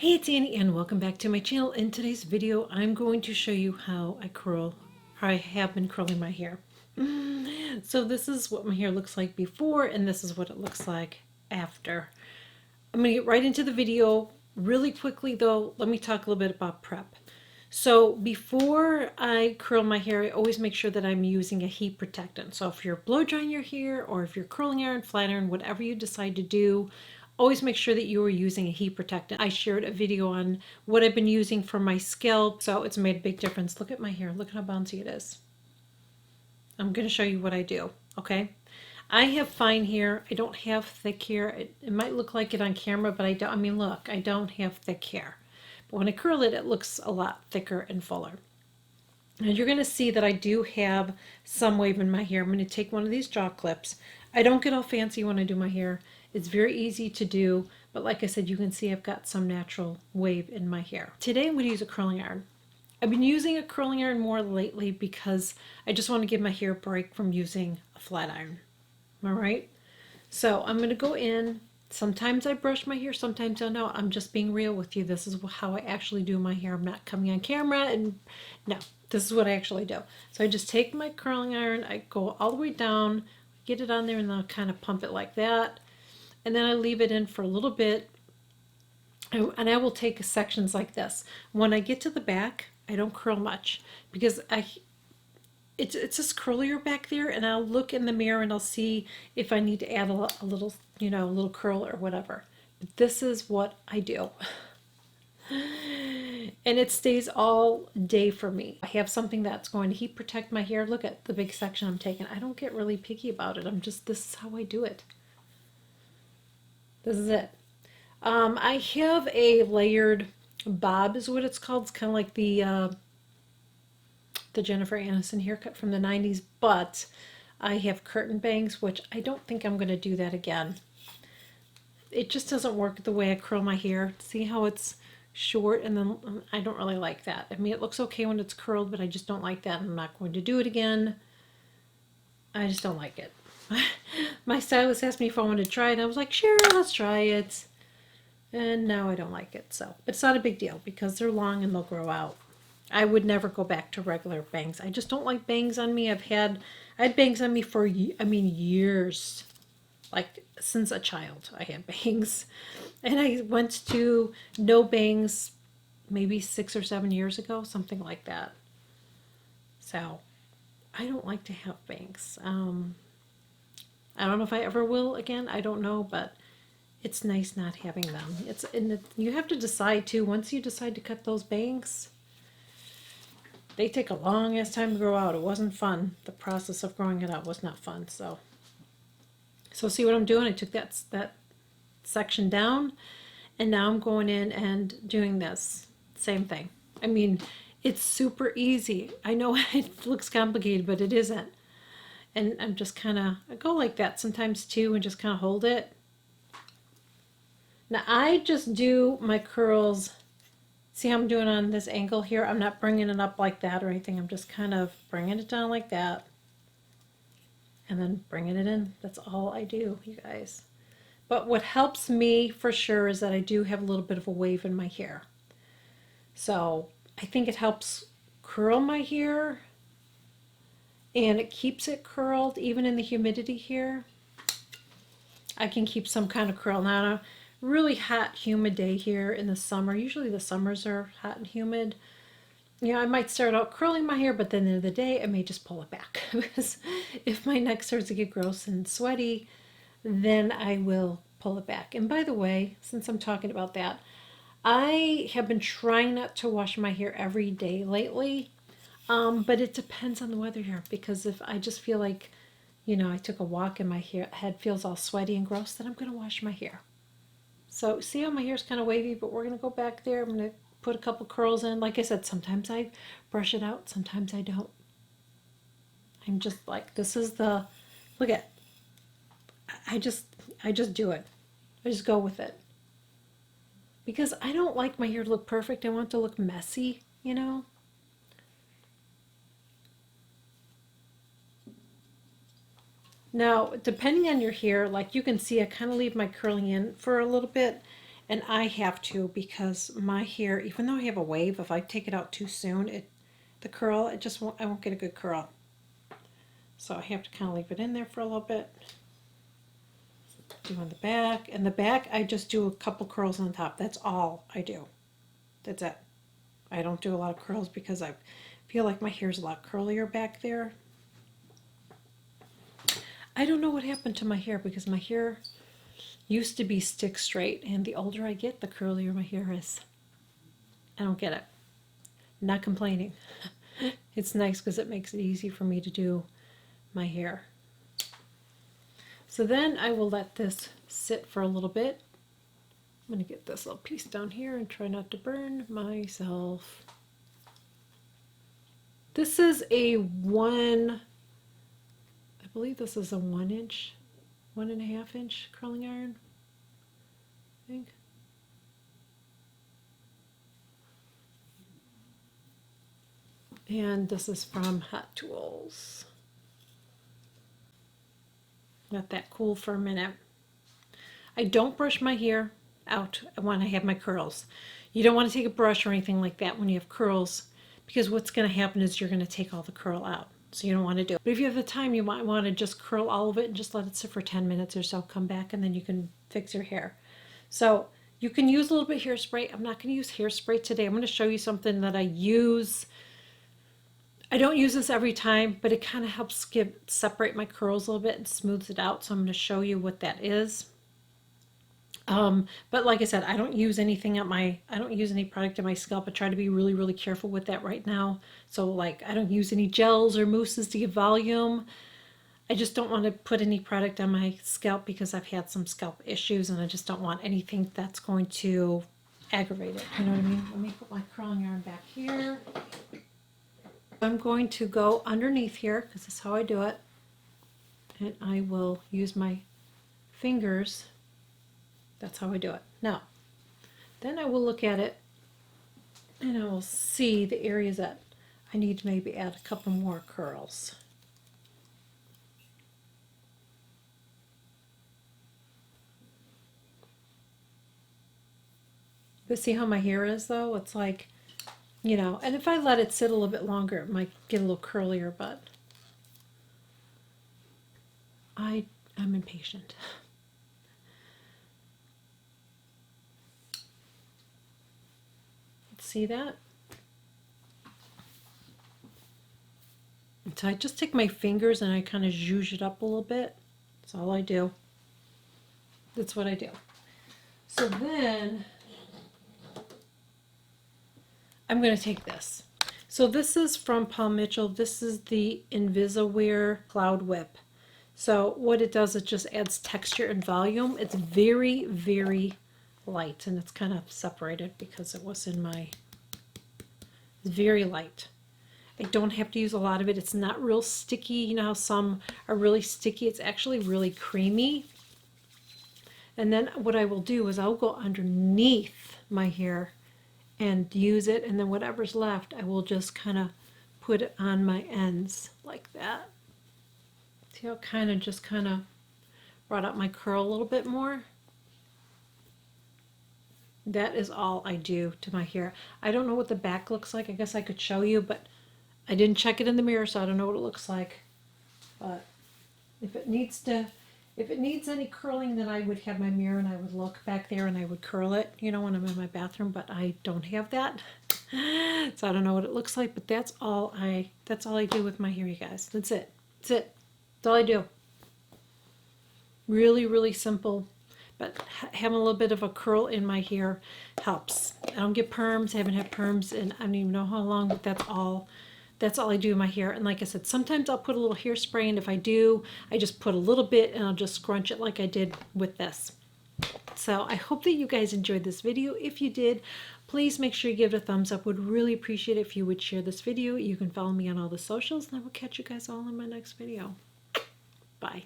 Hey, it's Annie and welcome back to my channel. In today's video, I'm going to show you how I have been curling my hair. So this is what my hair looks like before and this is what it looks like after. I'm going to get right into the video. Really quickly though, let me talk a little bit about prep. So before I curl my hair, I always make sure that I'm using a heat protectant. So if you're blow drying your hair or if you're curling iron, flat iron, whatever you decide to do, always make sure that you are using a heat protectant. I shared a video on what I've been using for my scalp, so it's made a big difference. Look at my hair. Look how bouncy it is. I'm going to show you what I do, okay? I have fine hair. I don't have thick hair. It might look like it on camera, but I don't. I mean, look, I don't have thick hair. But when I curl it, it looks a lot thicker and fuller. And you're going to see that I do have some wave in my hair. I'm going to take one of these jaw clips. I don't get all fancy when I do my hair. It's very easy to do, but like I said, you can see I've got some natural wave in my hair. Today I'm going to use a curling iron. I've been using a curling iron more lately because I just want to give my hair a break from using a flat iron. All right. So I'm going to go in. Sometimes I brush my hair, sometimes I don't. I'm just being real with you. This is how I actually do my hair. I'm not coming on camera and no, this is what I actually do. So I just take my curling iron, I go all the way down, get it on there, and then I'll kind of pump it like that. And then I leave it in for a little bit. And I will take sections like this. When I get to the back, I don't curl much because it's just curlier back there, and I'll look in the mirror and I'll see if I need to add a little, a little curl or whatever. But this is what I do. And it stays all day for me. I have something that's going to heat protect my hair. Look at the big section I'm taking. I don't get really picky about it. This is how I do it. This is it. I have a layered bob is what it's called. It's kind of like the Jennifer Aniston haircut from the 90s, but I have curtain bangs, which I don't think I'm going to do that again. It just doesn't work the way I curl my hair. See how it's short, and then I don't really like that. I mean, it looks okay when it's curled, but I just don't like that. I'm not going to do it again. I just don't like it. My stylist asked me if I wanted to try it. I was like, sure, let's try it. And now I don't like it. So it's not a big deal because they're long and they'll grow out. I would never go back to regular bangs. I just don't like bangs on me. I had bangs on me for, I mean, years. Like since a child, I had bangs. And I went to no bangs maybe 6 or 7 years ago, something like that. So I don't like to have bangs. I don't know if I ever will again. I don't know, but it's nice not having them. You have to decide too. Once you decide to cut those bangs, they take a long ass time to grow out. It wasn't fun. The process of growing it out was not fun. So see what I'm doing? I took that section down, and now I'm going in and doing this same thing. I mean, it's super easy. I know it looks complicated, but it isn't. And I'm just kind of, I go like that sometimes too and just kind of hold it. Now I just do my curls. See how I'm doing on this angle here? I'm not bringing it up like that or anything. I'm just kind of bringing it down like that and then bringing it in. That's all I do, you guys. But what helps me for sure is that I do have a little bit of a wave in my hair. So I think it helps curl my hair and it keeps it curled even in the humidity here. I can keep some kind of curl. Now, on a really hot, humid day here in the summer, usually the summers are hot and humid. You know, I might start out curling my hair, but then at the end of the day, I may just pull it back because if my neck starts to get gross and sweaty, then I will pull it back. And by the way, since I'm talking about that, I have been trying not to wash my hair every day lately, but it depends on the weather here because if I just feel like, I took a walk and my head feels all sweaty and gross, then I'm going to wash my hair. So see how my hair's kind of wavy, but we're going to go back there. I'm going to put a couple curls in. Like I said, sometimes I brush it out, sometimes I don't. I'm just like, look at, I just do it. I just go with it. Because I don't like my hair to look perfect. I want it to look messy, Now, depending on your hair, like you can see, I kind of leave my curling in for a little bit, And I have to, because my hair, even though I have a wave, if I take it out too soon, the curl, it just won't, I won't get a good curl. So I have to kind of leave it in there for a little bit. Do on the back. And the back, I just do a couple curls on the top. That's all I do. That's it. I don't do a lot of curls because I feel like my hair's a lot curlier back there. I don't know what happened to my hair, because my hair used to be stick straight, and the older I get, the curlier my hair is. I don't get it. Not complaining. It's nice because it makes it easy for me to do my hair. So then I will let this sit for a little bit. I'm going to get this little piece down here and try not to burn myself. This is a I believe this is a 1 inch, 1.5 inch curling iron, I think. And this is from Hot Tools. Let that cool for a minute. I don't brush my hair out when I have my curls. You don't want to take a brush or anything like that when you have curls, because what's going to happen is you're going to take all the curl out. So you don't want to do it. But if you have the time, you might want to just curl all of it and just let it sit for 10 minutes or so. Come back and then you can fix your hair. So you can use a little bit of hairspray. I'm not going to use hairspray today. I'm going to show you something that I use. I don't use this every time, but it kind of helps separate my curls a little bit and smooths it out. So I'm going to show you what that is. But like I said, I don't use anything I don't use any product on my scalp. I try to be really, really careful with that right now. So like, I don't use any gels or mousses to give volume. I just don't want to put any product on my scalp because I've had some scalp issues, and I just don't want anything that's going to aggravate it. You know what I mean? Let me put my curling iron back here. I'm going to go underneath here because that's how I do it. And I will use my fingers. That's how I do it. Now, then I will look at it and I will see the areas that I need to maybe add a couple more curls. But see how my hair is though? It's like, you know, and if I let it sit a little bit longer, it might get a little curlier, but I'm impatient. See that? So I just take my fingers and I kind of zhuzh it up a little bit. That's all I do. That's what I do. So then I'm going to take this. So this is from Paul Mitchell. This is the Invisiwear Cloud Whip. So what it does, it just adds texture and volume. It's very, very light, and it's kind of separated because it was in my, it's very light. I don't have to use a lot of it. It's not real sticky. You know how some are really sticky? It's actually really creamy. And then what I will do is I'll go underneath my hair and use it, and then whatever's left I will just kind of put it on my ends like that. See how it just kind of brought out my curl a little bit more? That is all I do to my hair. I don't know what the back looks like. I guess I could show you, but I didn't check it in the mirror, so I don't know what it looks like. But if it needs any curling, then I would have my mirror and I would look back there and I would curl it, you know, when I'm in my bathroom, but I don't have that. So I don't know what it looks like, but that's all I do with my hair, you guys. That's it. That's it. That's all I do. Really, really simple, but having a little bit of a curl in my hair helps. I don't get perms. I haven't had perms in I don't even know how long, but that's all I do in my hair. And like I said, sometimes I'll put a little hairspray, and if I do, I just put a little bit and I'll just scrunch it like I did with this. So I hope that you guys enjoyed this video. If you did, please make sure you give it a thumbs up. Would really appreciate it if you would share this video. You can follow me on all the socials, and I will catch you guys all in my next video. Bye.